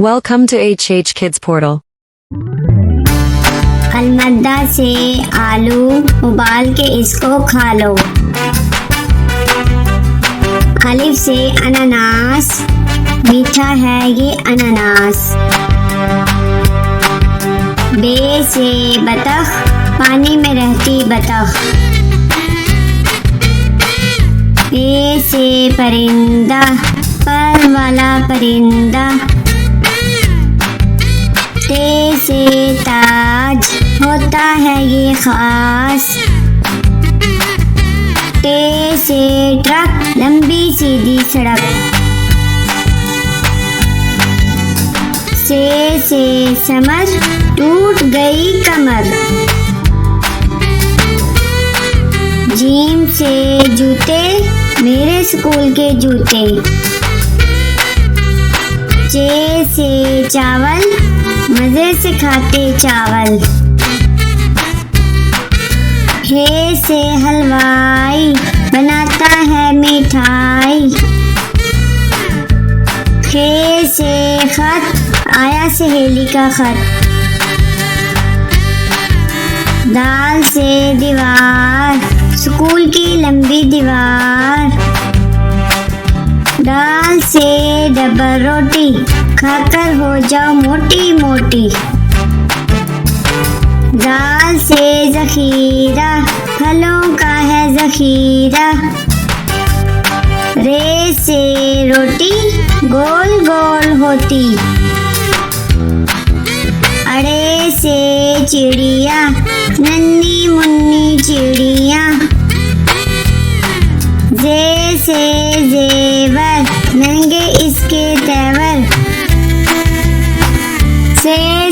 Welcome to HH Kids Portal. अलमद्दा से आलू उबाल के इसको खा लो। अलिफ से अनानास, मीठा है ये अनानास। बे से बतख, पानी में रहती बतख। पे से परिंदा, पर वाला परिंदा। ते से ताज, होता है ये खास। टे से ट्रक, लंबी सीधी सड़क। से समर, टूट गई कमर। जीम से जूते, मेरे स्कूल के जूते। चे से चावल, मजे से खाते चावल। हे से हलवाई, बनाता है मिठाई। खे से खत, आया सहेली का खत। दाल से दीवार, स्कूल की लंबी दीवार। दाल से डबल रोटी, खाकर हो जाओ मोटी मोटी। दाल से जखीरा, फलों का है जखीरा। रे से रोटी, गोल गोल होती। अड़े से चिड़िया, नन्ही मुन्नी चिड़िया। जे से जेवर, नंगे इसके तेवर।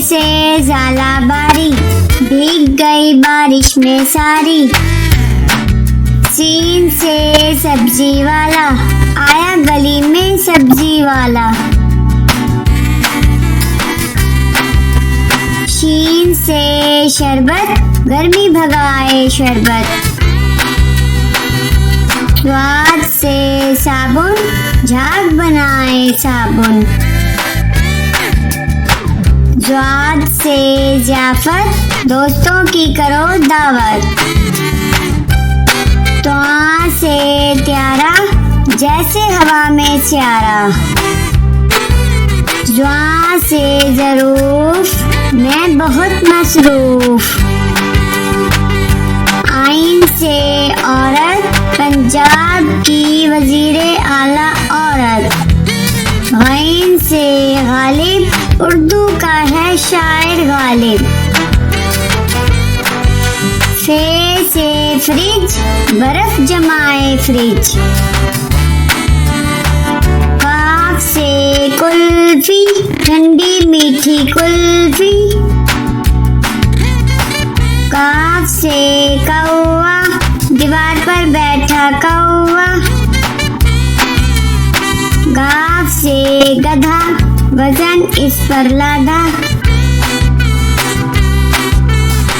से जाला बारी, भीग गई बारिश में सारी। सीन से सब्जी वाला, आया गली में सब्जी वाला। शीन से शरबत, गर्मी भगाए शरबत। स्वाद से साबुन, झाग बनाए साबुन। ज्वाद से जाफर, दोस्तों की करो दावत। त्वा से त्यारा, जैसे हवा में स्यारा। ज्वा से जरूफ, मैं बहुत मसरूफ। आइन से औरत, पंजाब की वजीरे आला औरत। गैन से गालिब, उर्दू का है शायर गालिब। फे से फ्रिज, बर्फ जमाए फ्रिज। काफ से कुल्फी, ठंडी मीठी कुल्फी। काफ से कौवा, दीवार पर बैठा कौवा। गाफ से गधा, वजन इस पर लादा।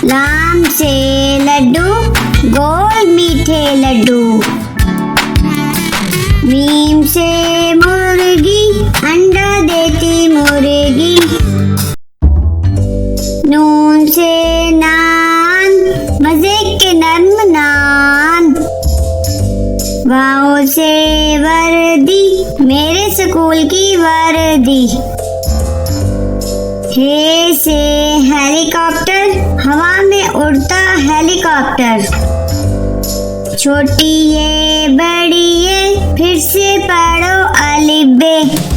लाम से लड्डू, गोल मीठे लड्डू। मीम से मुर्गी, अंडा देती मुर्गी। नून से नान, मजे के नर्म नान। वाओ से वर्दी, मेरे स्कूल की वर्दी। हे से हेलीकॉप्टर, हवा में उड़ता हेलीकॉप्टर। छोटी ये बड़ी ये, फिर से पढ़ो अलिफ बे।